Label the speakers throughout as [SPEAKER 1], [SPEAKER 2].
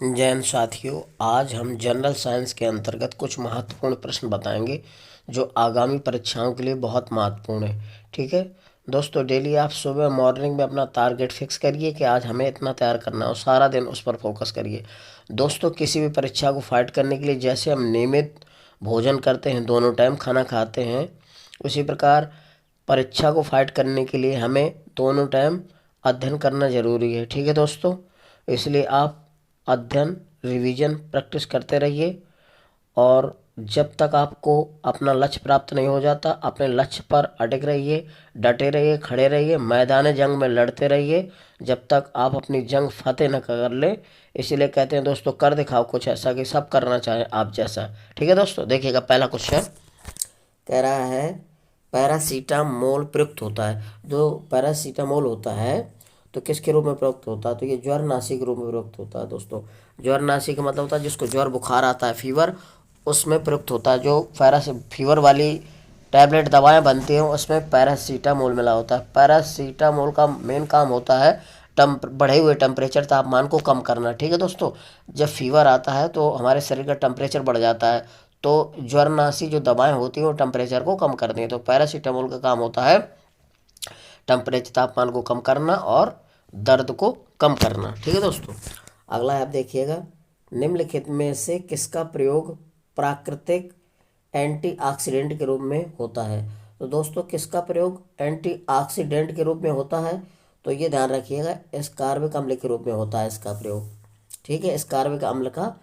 [SPEAKER 1] जैन साथियों, आज हम जनरल साइंस के अंतर्गत कुछ महत्वपूर्ण प्रश्न बताएंगे जो आगामी परीक्षाओं के लिए बहुत महत्वपूर्ण है। ठीक है दोस्तों, डेली आप सुबह मॉर्निंग में अपना टारगेट फिक्स करिए कि आज हमें इतना तैयार करना है और सारा दिन उस पर फोकस करिए। दोस्तों, किसी भी परीक्षा को फाइट करने के लिए जैसे हम नियमित भोजन करते हैं, दोनों टाइम खाना खाते हैं, उसी प्रकार परीक्षा को फाइट करने के लिए हमें दोनों टाइम अध्ययन करना ज़रूरी है। ठीक है दोस्तों, इसलिए आप अध्ययन, रिवीजन, प्रैक्टिस करते रहिए और जब तक आपको अपना लक्ष्य प्राप्त नहीं हो जाता, अपने लक्ष्य पर अटक रहिए, डटे रहिए, खड़े रहिए, मैदान जंग में लड़ते रहिए जब तक आप अपनी जंग फतेह न कर ले। इसीलिए कहते हैं दोस्तों, कर दिखाओ कुछ ऐसा कि सब करना चाहें आप जैसा। ठीक है दोस्तों, देखिएगा पहला क्वेश्चन कह रहा है पैरासीटामोल प्रयुक्त होता है। जो पैरासीटामोल होता है तो किसके रूप में प्रयुक्त होता है? तो ये ज्वरनाशी के रूप में प्रयुक्त होता है। दोस्तों, ज्वरनाशी का मतलब होता है जिसको ज्वर बुखार आता है, फीवर, उसमें प्रयुक्त होता है। जो फीवर वाली टैबलेट दवाएं बनती हैं उसमें पैरासीटामोल मिला होता है। पैरासीटामोल का मेन काम होता है बढ़े हुए टेम्परेचर, तापमान को कम करना। ठीक है दोस्तों, जब फीवर आता है तो हमारे शरीर का टेम्परेचर बढ़ जाता है, तो ज्वरनाशी जो दवाएं होती हैं वो टेम्परेचर को कम करती हैं। तो पैरासीटामोल का काम होता है टेम्परेचर, तापमान को कम करना और दर्द को कम करना। ठीक है दोस्तों, अगला है, आप देखिएगा, निम्नलिखित में से किसका प्रयोग प्राकृतिक एंटीऑक्सीडेंट के रूप में होता है? तो दोस्तों, किसका प्रयोग एंटीऑक्सीडेंट के रूप में होता है? तो ये ध्यान रखिएगा, स्कार्बिक अम्ल के रूप में होता है इसका प्रयोग। ठीक है, स्कार्बिक अम्ल का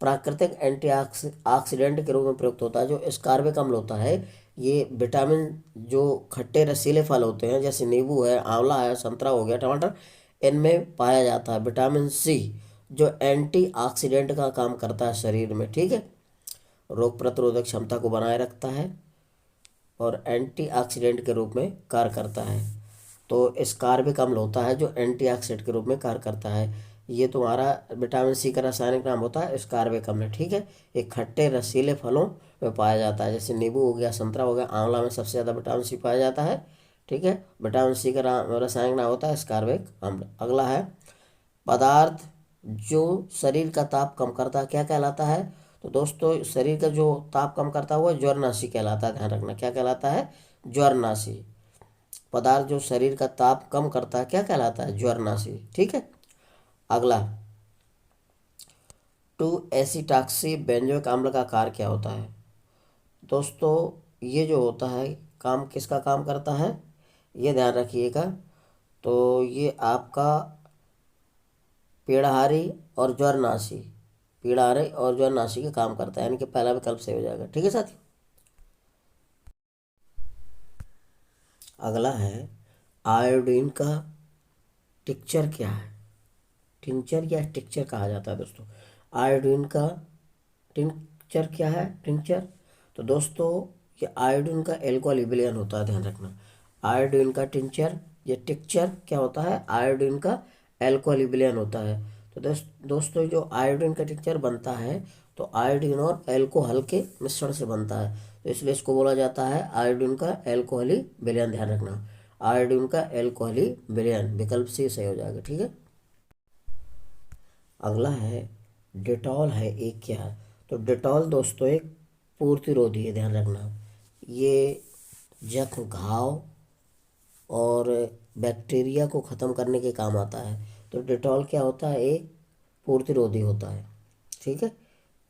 [SPEAKER 1] प्राकृतिक एंटीऑक्सीडेंट के रूप में प्रयुक्त होता है। जो स्कार्बिक अम्ल होता है ये विटामिन, जो खट्टे रसीले फल होते हैं जैसे नींबू है, आंवला है, संतरा हो गया, टमाटर, इनमें पाया जाता है विटामिन सी, जो एंटीऑक्सीडेंट का काम करता है शरीर में। ठीक है, रोग प्रतिरोधक क्षमता को बनाए रखता है और एंटीऑक्सीडेंट के रूप में कार्य करता है। तो स्कार्बिक अम्ल होता है जो एंटीऑक्सीडेंट के रूप में कार्य करता है। ये तुम्हारा विटामिन सी का रासायनिक नाम होता है स्कार्बिक अम्ल। ठीक है, ये खट्टे रसीले फलों में पाया जाता है, जैसे नींबू हो गया, संतरा हो गया, आंवला में सबसे ज़्यादा विटामिन सी पाया जाता है। ठीक है, विटामिन सी का रासायनिक नाम होता है स्कार्बिक अम्ल। अगला है, पदार्थ जो शरीर का ताप कम करता है क्या कहलाता है? तो दोस्तों, शरीर का जो ताप कम करता है वो ज्वरनाशी कहलाता है। ध्यान रखना, क्या कहलाता है? ज्वरनाशी। पदार्थ जो शरीर का ताप कम करता है क्या कहलाता है? ज्वरनाशी। ठीक है, अगला, टू एसिटाक्सी बेंजोइक अम्ल का कार्य क्या होता है? दोस्तों, ये जो होता है काम किसका काम करता है, ये ध्यान रखिएगा। तो ये आपका पीड़ाहारी और ज्वरनाशी, पीड़ाहारी और ज्वरनाशी का काम करता है, यानी कि पहला विकल्प सही हो जाएगा। ठीक है साथियों, अगला है, आयोडीन का टिक्चर क्या है? टिंचर या टिक्चर कहा जाता है दोस्तों। आयोडीन का टिंचर क्या है? टिंचर। तो दोस्तों, ये आयोडीन का एल्कोहल विलयन होता है। ध्यान रखना, आयोडीन का टिंचर, ये टिक्चर क्या होता है? आयोडीन का एल्कोहल विलयन होता है। तो दोस्तों, जो आयोडीन का टिंचर बनता है तो आयोडीन और एल्कोहल के मिश्रण से बनता है, तो इसलिए इसको बोला जाता है आयोडीन का एल्कोहली विलयन। ध्यान रखना, आयोडीन का एल्कोहली विलयन, विकल्प सी सही हो जाएगा। ठीक है, अगला है, डेटॉल है एक क्या है? तो डेटॉल दोस्तों एक पूर्तिरोधी है। ध्यान रखना, ये जख्म, घाव और बैक्टीरिया को ख़त्म करने के काम आता है। तो डेटॉल क्या होता है? एक पूर्तिरोधी होता है। ठीक है,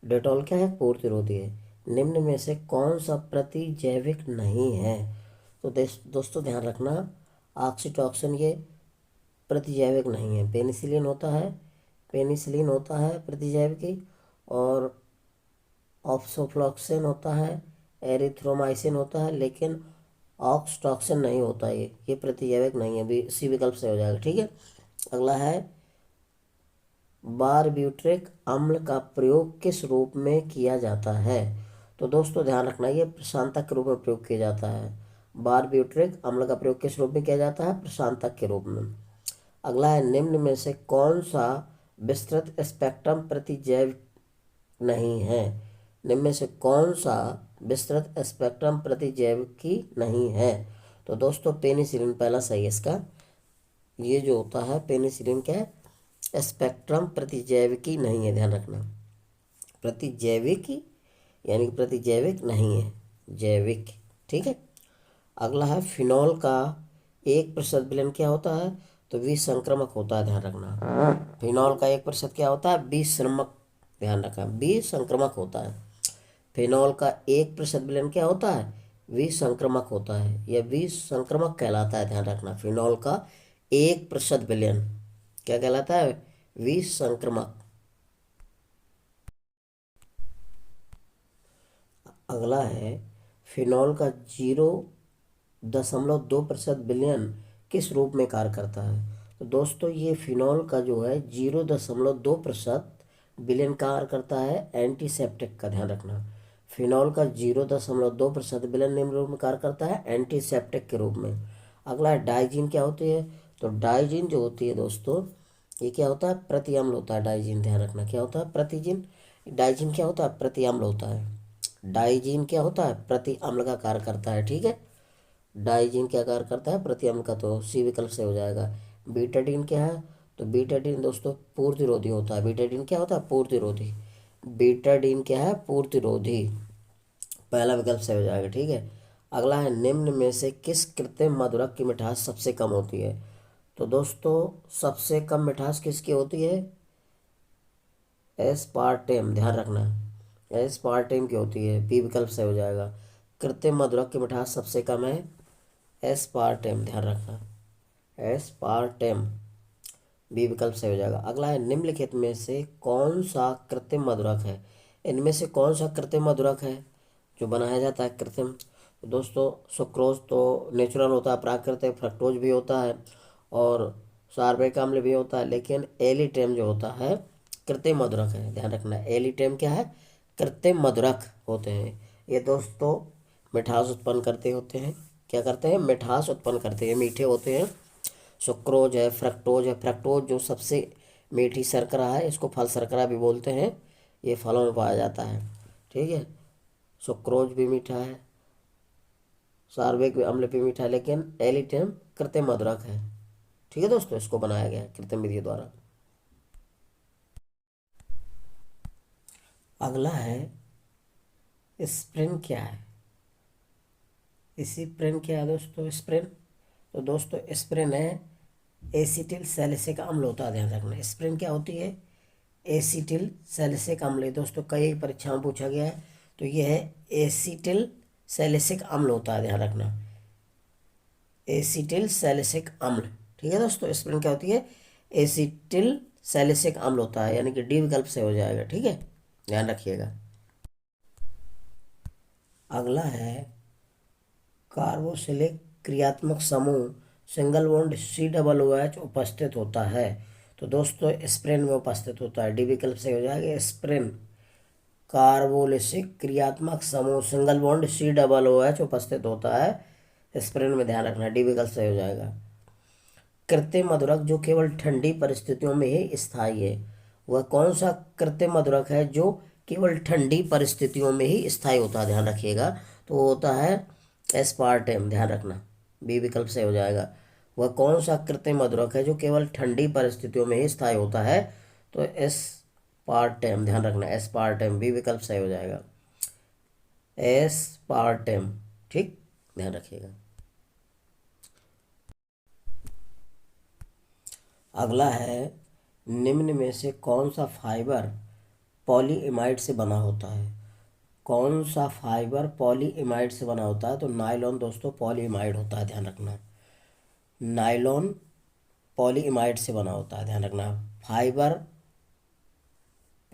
[SPEAKER 1] डेटॉल क्या है? पूर्तिरोधी है। निम्न में से कौन सा प्रतिजैविक नहीं है? तो दोस्तों ध्यान रखना, ऑक्सीटॉक्सिन ये प्रतिजैविक नहीं है। पेनिसिलिन होता है, पेनिसिलिन होता है प्रतिजैविकी, और ऑक्सोफ्लॉक्सिन होता है, एरिथ्रोमाइसिन होता है, लेकिन ऑक्सटॉक्सिन नहीं होता। ये प्रतिजैविक नहीं है, भी सी विकल्प से हो जाएगा। ठीक है, अगला है, बारब्यूटिक अम्ल का प्रयोग किस रूप में किया जाता है? तो दोस्तों ध्यान रखना, ये प्रशांतक के रूप में प्रयोग किया जाता है। बारब्यूटिक अम्ल का प्रयोग किस रूप में किया जाता है? प्रशांतक के रूप में। अगला है, निम्न में से कौन सा विस्तृत स्पेक्ट्रम प्रतिजैविक नहीं है? निम्न में से कौन सा विस्तृत स्पेक्ट्रम प्रतिजैविकी नहीं है? तो दोस्तों, पेनिसिलिन पहला सही है इसका। ये जो होता है पेनिसिलिन क्या है? स्पेक्ट्रम प्रतिजैविकी नहीं है, ध्यान रखना। प्रतिजैविकी यानी कि प्रतिजैविक नहीं है, जैविक। ठीक है। अगला है फिनॉल का 1% विलयन क्या होता है, तो विसंक्रमक होता है, ध्यान रखना। फिनॉल का 1% क्या होता है, विसंक्रमक, ध्यान रखना, विसंक्रमक होता है। फिनॉल का 1% विलयन क्या होता है, विसंक्रमक होता है, यह विसंक्रमक कहलाता है, ध्यान रखना। फिनॉल का 1% विलयन क्या कहलाता है, विसंक्रमक। अगला है फिनॉल का 0.2% विलयन किस रूप में कार्य करता है, तो दोस्तों ये फिनॉल का जो है 0.2% विलयन कार्य करता है एंटीसेप्टिक का, ध्यान रखना। फिनॉल का 0.2% विलयन निम्न रूप में कार्य करता है एंटीसेप्टिक के रूप में। अगला है डाइजीन क्या होती है, तो डाइजीन जो होती है दोस्तों, ये क्या होता है, प्रतिअम्ल होता है डाइजीन, ध्यान रखना। क्या होता है, प्रतिजीन। डाइजीन क्या होता है, प्रतिअम्ल होता है। डाइजीन क्या होता है, प्रति अम्ल का कार्य करता है। ठीक है। डाइजीन क्या कार्य करता है, प्रति अम्ल का, तो सी विकल्प से हो जाएगा। बीटाडीन क्या है, तो बीटाडीन दोस्तों पूर्तिरोधी होता है। बीटाडीन क्या होता है, पूर्तिरोधी। बीटाडीन क्या है, पूर्तिरोधी, पहला विकल्प से हो जाएगा। ठीक है। अगला है निम्न में से किस कृत्रिम मधुरक की मिठास सबसे कम होती है, तो दोस्तों सबसे कम मिठास किसकी होती है, एस्पार्टेम, ध्यान रखना। एस्पार्टेम की होती है, बी विकल्प से हो जाएगा। कृत्रिम मधुरक की मिठास सबसे कम है एस्पार्टेम, ध्यान रखना, एस्पार्टेम, बी विकल्प से हो जाएगा। अगला है निम्नलिखित में से कौन सा कृत्रिम मधुरक है, इनमें से कौन सा कृत्रिम मधुरक है जो बनाया जाता है कृत्रिम, तो दोस्तों सुक्रोज तो नेचुरल होता है, प्राकृतिक, फ्रक्टोज भी होता है और सार्विक अम्ल भी होता है, लेकिन एलिटेम जो होता है कृत्रिम मधुरक है, ध्यान रखना। एलिटेम क्या है, कृत्रिम मधुरक होते हैं। ये दोस्तों मिठास उत्पन्न करते होते हैं, क्या करते हैं, मिठास उत्पन्न करते हैं, मीठे होते हैं। सुक्रोज है, फ्रक्टोज है। फ्रक्टोज जो सबसे मीठी शर्करा है, इसको फल शर्करा भी बोलते हैं, ये फलों में पाया जाता है। ठीक है। सुक्रोज भी मीठा है, सार्विक अम्ल भी मीठा है, लेकिन एलिटम कृत्रिम मधुरक है। ठीक है दोस्तों, इसको बनाया गया है कृत्रिम विधि द्वारा। अगला है स्प्रिन क्या है, इसी प्रिन क्या है दोस्तों, स्प्रिन, तो दोस्तों स्प्रिन है एसिटिल सैलिसिक अम्ल होता है, ध्यान रखना। स्प्रिन क्या होती है, एसिटिल सैलिसिक अम्ल है दोस्तों, कई परीक्षाओं में पूछा गया है, तो ये है एसिटिल सैलिसिक अम्ल होता है, ध्यान रखना, एसिटिल सैलिसिक अम्ल। ठीक है दोस्तों, स्प्रिन क्या होती है, एसिटिल सैलिसिक अम्ल होता है, यानी कि डी विकल्प से हो जाएगा। ठीक है, ध्यान रखिएगा। अगला है कार्बोक्सिलिक क्रियात्मक समूह सिंगल बॉन्ड COOH उपस्थित होता है, तो दोस्तों स्प्रिन में उपस्थित होता है, डी विकल्प से हो जाएगा स्प्रिन। कार्बोलिसिक क्रियात्मक समूह सिंगल बॉन्ड COOH उपस्थित होता है स्प्रिन में, ध्यान रखना, डी विकल्प से हो जाएगा। कृत्रिम मधुरक जो केवल ठंडी परिस्थितियों में ही स्थायी है, वह कौन सा कृत्रिम मधुरक है जो केवल ठंडी परिस्थितियों में ही स्थायी होता है, ध्यान रखिएगा, तो वो होता है एस्पार्टेम, ध्यान रखना, बी विकल्प से हो जाएगा। वह कौन सा कृत्रिम मधुरक है जो केवल ठंडी परिस्थितियों में ही स्थायी होता है, तो एस्पार्टेम, ध्यान रखना, एस्पार्टेम, बी विकल्प से हो जाएगा, एस्पार्टेम। ठीक, ध्यान रखिएगा। अगला है निम्न में से कौन सा फाइबर पॉलीइमाइड से बना होता है, कौन सा फाइबर पॉलीइमाइड से बना होता है, तो नायलॉन दोस्तों पॉलीइमाइड होता है, ध्यान रखना, नायलॉन पॉलीइमाइड से बना होता है, ध्यान रखना। फाइबर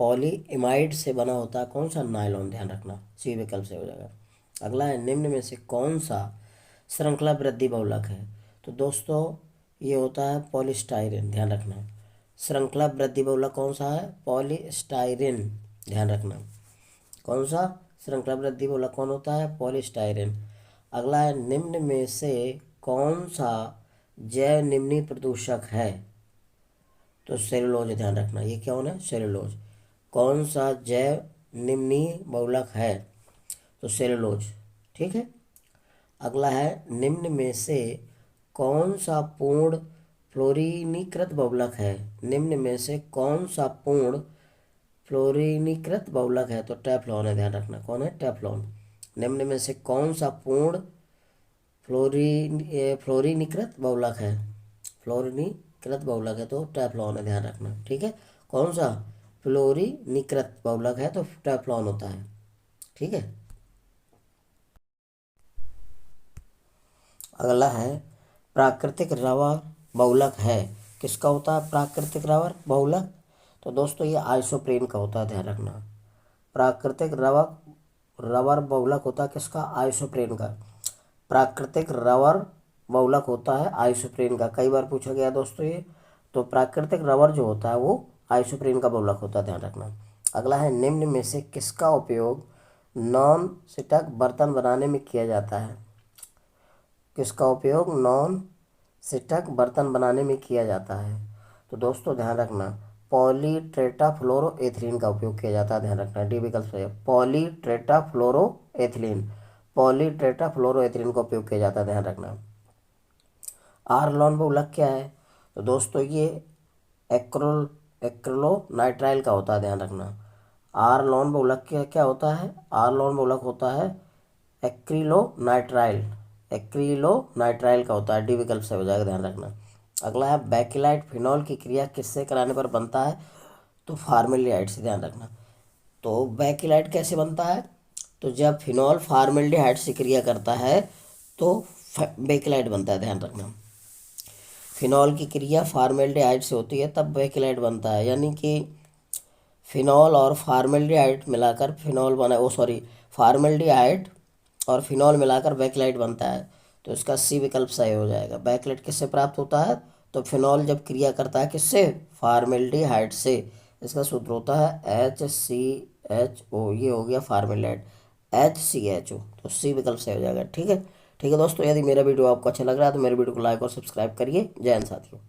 [SPEAKER 1] पॉलीइमाइड से बना होता है कौन सा, नायलॉन, ध्यान रखना, सी विकल्प से हो जाएगा। अगला है निम्न में से कौन सा श्रृंखला वृद्धि बहुलक है, तो दोस्तों ये होता है पॉलीस्टाइरिन, ध्यान रखना। श्रृंखला वृद्धि बहुलक कौन सा है, पॉलीस्टाइरिन, ध्यान रखना। कौन सा श्रृंखला वृद्धि बहुलक कौन होता है, पॉलीस्टाइरिन। अगला है निम्न में से कौन सा जैव निम्नी प्रदूषक है, तो सेलुलोज, ध्यान रखना, ये क्या होना है, सेलुलोज। कौन सा जैव निम्नी बहुलक है, तो सेलुलोज। ठीक है। अगला है निम्न में से कौन सा पूर्ण फ्लोरीनीकृत बहुलक है, निम्न में से कौन सा पूर्ण फ्लोरीनीकृत बहुलक है? तो टेफ्लॉन है, ध्यान रखना। कौन है? टेफ्लॉन। निम्न में से कौन सा पूर्ण फ्लोरीनीकृत बहुलक है? फ्लोरीनीकृत बहुलक है तो टेफ्लॉन है, ध्यान रखना। ठीक है, कौन सा फ्लोरीनीकृत बहुलक है? तो टेफ्लॉन होता है। ठीक है, अगला है प्राकृतिक रबर बहुलक है, किसका होता है प्राकृतिक रबर बहुलक? तो दोस्तों ये आइसोप्रेन का होता है, ध्यान रखना। प्राकृतिक रबर रबर बहुलक होता है किसका? आइसोप्रेन का। प्राकृतिक रबर बहुलक होता है आइसोप्रेन का, कई बार पूछा गया दोस्तों ये। तो प्राकृतिक रबर जो होता है वो आइसोप्रेन का बहुलक होता है, ध्यान रखना। अगला है निम्न में से किसका उपयोग नॉन स्टिक बर्तन बनाने में किया जाता है? किसका उपयोग नॉन स्टिक बर्तन बनाने में किया जाता है? तो दोस्तों ध्यान रखना, पॉलीटेट्राफ्लोरोएथिलीन का उपयोग किया जाता है, ध्यान रखना। डी विकल्प सही है, पॉलीटेट्राफ्लोरोएथिलीन। पॉलीटेट्राफ्लोरोएथिलीन का उपयोग किया जाता है, ध्यान रखना। आर्लॉन बहुलक क्या है? तो दोस्तों ये एक्रिलोनाइट्राइल का होता है, ध्यान रखना। आर्लॉन बहुलक क्या क्या होता है? आर्लॉन बहुलक होता है एक्रिलोनाइट्राइल। एक्रिलोनाइट्राइल का होता है, डी विकल्प से हो जाएगा, ध्यान रखना। अगला है बेकिलाइट फिनॉल की क्रिया किससे कराने पर बनता है? तो फार्मेल्डिहाइड से, ध्यान रखना। तो बेकिलाइट कैसे बनता है? तो जब फिनॉल फार्मेल्डिहाइड से क्रिया करता है तो बेकिलाइट बनता है, ध्यान रखना। फिनॉल की क्रिया फार्मेल्डिहाइड से होती है तब बेकिलाइट बनता है, यानी कि फिनॉल और फार्मेल्डिहाइड मिलाकर फिनॉल बना, ओ सॉरी, फार्मेल्डिहाइड और फिनॉल मिलाकर बेकिलाइट बनता है। तो इसका सी विकल्प सही हो जाएगा। बेकिलाइट किससे प्राप्त होता है? तो फिनॉल जब क्रिया करता है किससे? फार्मेल्डिहाइड से। इसका सूत्र होता है HCHO, ये हो गया फार्मेल्डिहाइड, HCHO। तो सी विकल्प सही हो जाएगा। ठीक है, ठीक है दोस्तों, यदि मेरा वीडियो आपको अच्छा लग रहा है तो मेरे वीडियो को लाइक और सब्सक्राइब करिए। जय हिंद साथियों।